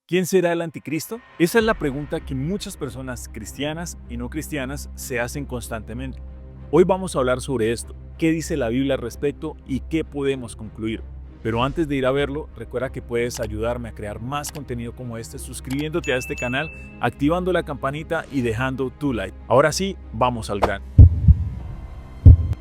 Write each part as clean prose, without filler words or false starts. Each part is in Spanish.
¿Quién será el anticristo? Esa es la pregunta que muchas personas cristianas y no cristianas se hacen constantemente. Hoy vamos a hablar sobre esto, qué dice la Biblia al respecto y qué podemos concluir. Pero antes de ir a verlo, recuerda que puedes ayudarme a crear más contenido como este suscribiéndote a este canal, activando la campanita y dejando tu like. Ahora sí, vamos al grano.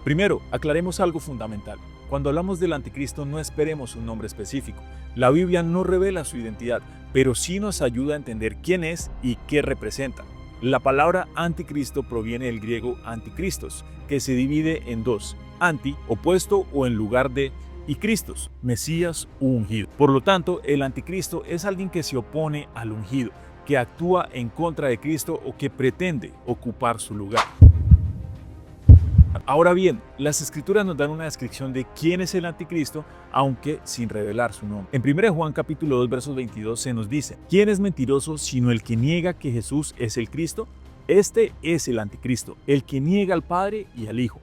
Primero, aclaremos algo fundamental. Cuando hablamos del anticristo no esperemos un nombre específico. La Biblia no revela su identidad, pero sí nos ayuda a entender quién es y qué representa. La palabra anticristo proviene del griego antikristos, que se divide en dos: anti, opuesto o en lugar de, y Cristos, Mesías u ungido. Por lo tanto, el anticristo es alguien que se opone al ungido, que actúa en contra de Cristo o que pretende ocupar su lugar. Ahora bien, las escrituras nos dan una descripción de quién es el anticristo, aunque sin revelar su nombre. En 1 Juan capítulo 2 versos 22 se nos dice: ¿quién es mentiroso sino el que niega que Jesús es el Cristo? Este es el anticristo, el que niega al Padre y al Hijo.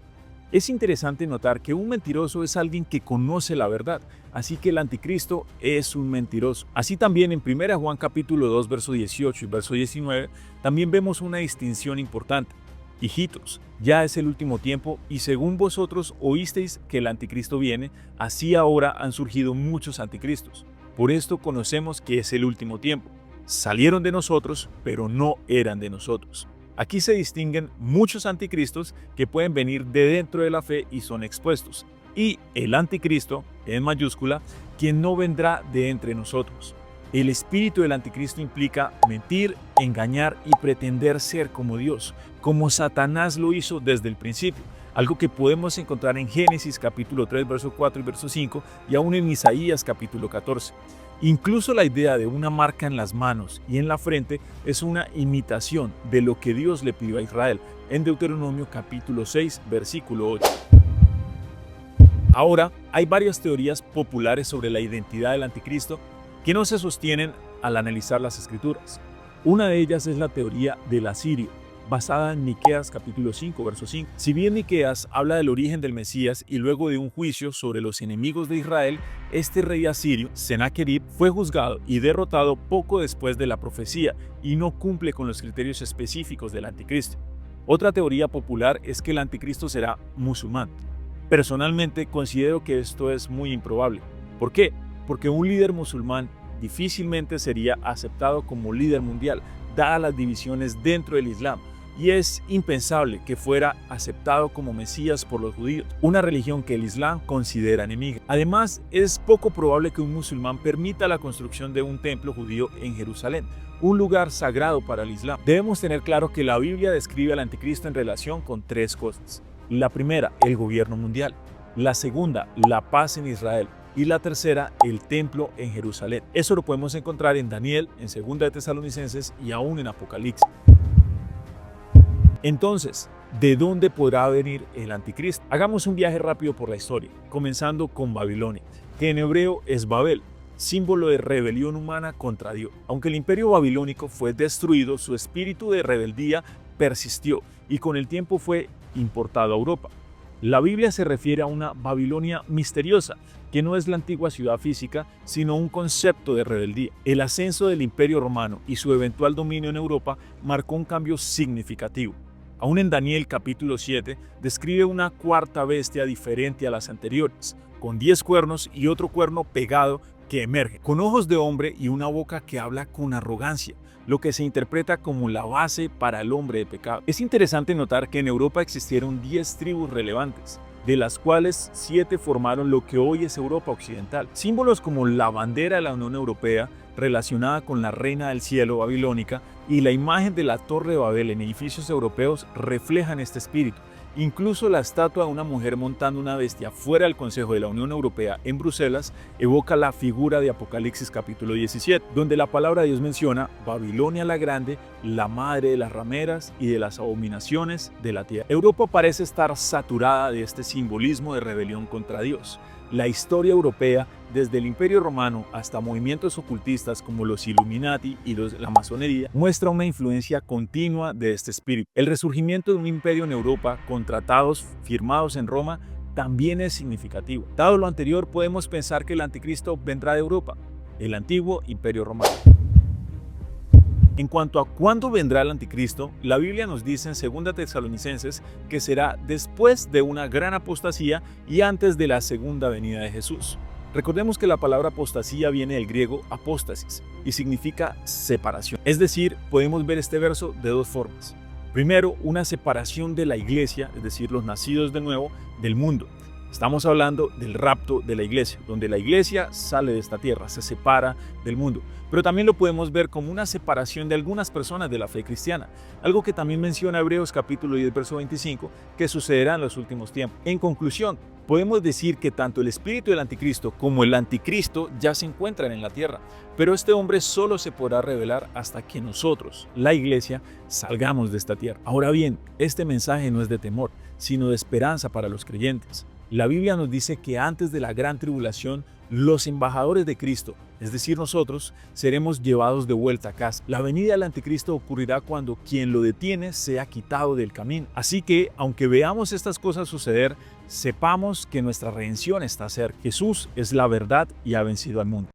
Es interesante notar que un mentiroso es alguien que conoce la verdad, así que el anticristo es un mentiroso. Así también en 1 Juan capítulo 2 verso 18 y verso 19 también vemos una distinción importante. Hijitos, ya es el último tiempo y según vosotros oísteis que el anticristo viene, así ahora han surgido muchos anticristos. Por esto conocemos que es el último tiempo. Salieron de nosotros, pero no eran de nosotros. Aquí se distinguen muchos anticristos que pueden venir de dentro de la fe y son expuestos. Y el anticristo, en mayúscula, quien no vendrá de entre nosotros. El espíritu del anticristo implica mentir, engañar y pretender ser como Dios, como Satanás lo hizo desde el principio, algo que podemos encontrar en Génesis capítulo 3, verso 4 y verso 5 y aún en Isaías capítulo 14. Incluso la idea de una marca en las manos y en la frente es una imitación de lo que Dios le pidió a Israel en Deuteronomio capítulo 6, versículo 8. Ahora, hay varias teorías populares sobre la identidad del anticristo que no se sostienen al analizar las escrituras. Una de ellas es la teoría del asirio, basada en Miqueas capítulo 5, verso 5. Si bien Miqueas habla del origen del Mesías y luego de un juicio sobre los enemigos de Israel, este rey asirio, Senaquerib, fue juzgado y derrotado poco después de la profecía y no cumple con los criterios específicos del anticristo. Otra teoría popular es que el anticristo será musulmán. Personalmente considero que esto es muy improbable. ¿Por qué? Porque un líder musulmán difícilmente sería aceptado como líder mundial, dadas las divisiones dentro del Islam, y es impensable que fuera aceptado como Mesías por los judíos, una religión que el Islam considera enemiga. Además, es poco probable que un musulmán permita la construcción de un templo judío en Jerusalén, un lugar sagrado para el Islam. Debemos tener claro que la Biblia describe al anticristo en relación con tres cosas. La primera, el gobierno mundial. La segunda, la paz en Israel. Y la tercera, el templo en Jerusalén. Eso lo podemos encontrar en Daniel, en 2 de Tesalonicenses y aún en Apocalipsis. Entonces, ¿de dónde podrá venir el anticristo? Hagamos un viaje rápido por la historia, comenzando con Babilonia, que en hebreo es Babel, símbolo de rebelión humana contra Dios. Aunque el imperio babilónico fue destruido, su espíritu de rebeldía persistió y con el tiempo fue importado a Europa. La Biblia se refiere a una Babilonia misteriosa, que no es la antigua ciudad física, sino un concepto de rebeldía. El ascenso del Imperio Romano y su eventual dominio en Europa marcó un cambio significativo. Aún en Daniel capítulo 7 describe una cuarta bestia diferente a las anteriores, con 10 cuernos y otro cuerno pegado que emerge, con ojos de hombre y una boca que habla con arrogancia, lo que se interpreta como la base para el hombre de pecado. Es interesante notar que en Europa existieron 10 tribus relevantes, de las cuales 7 formaron lo que hoy es Europa Occidental. Símbolos como la bandera de la Unión Europea, relacionada con la reina del cielo babilónica, y la imagen de la Torre de Babel en edificios europeos reflejan este espíritu. Incluso la estatua de una mujer montando una bestia fuera del Consejo de la Unión Europea en Bruselas evoca la figura de Apocalipsis capítulo 17, donde la palabra de Dios menciona Babilonia la Grande, la madre de las rameras y de las abominaciones de la tierra. Europa parece estar saturada de este simbolismo de rebelión contra Dios. La historia europea, desde el Imperio Romano hasta movimientos ocultistas como los Illuminati y la masonería, muestra una influencia continua de este espíritu. El resurgimiento de un imperio en Europa con tratados firmados en Roma también es significativo. Dado lo anterior, podemos pensar que el anticristo vendrá de Europa, el antiguo Imperio Romano. En cuanto a cuándo vendrá el anticristo, la Biblia nos dice en 2 Tesalonicenses que será después de una gran apostasía y antes de la segunda venida de Jesús. Recordemos que la palabra apostasía viene del griego apóstasis y significa separación. Es decir, podemos ver este verso de dos formas. Primero, una separación de la iglesia, es decir, los nacidos de nuevo, del mundo. Estamos hablando del rapto de la iglesia, donde la iglesia sale de esta tierra, se separa del mundo. Pero también lo podemos ver como una separación de algunas personas de la fe cristiana, algo que también menciona Hebreos capítulo 10, verso 25, que sucederá en los últimos tiempos. En conclusión, podemos decir que tanto el espíritu del anticristo como el anticristo ya se encuentran en la tierra, pero este hombre solo se podrá revelar hasta que nosotros, la iglesia, salgamos de esta tierra. Ahora bien, este mensaje no es de temor, sino de esperanza para los creyentes. La Biblia nos dice que antes de la gran tribulación, los embajadores de Cristo, es decir nosotros, seremos llevados de vuelta a casa. La venida del anticristo ocurrirá cuando quien lo detiene sea quitado del camino. Así que, aunque veamos estas cosas suceder, sepamos que nuestra redención está cerca. Jesús es la verdad y ha vencido al mundo.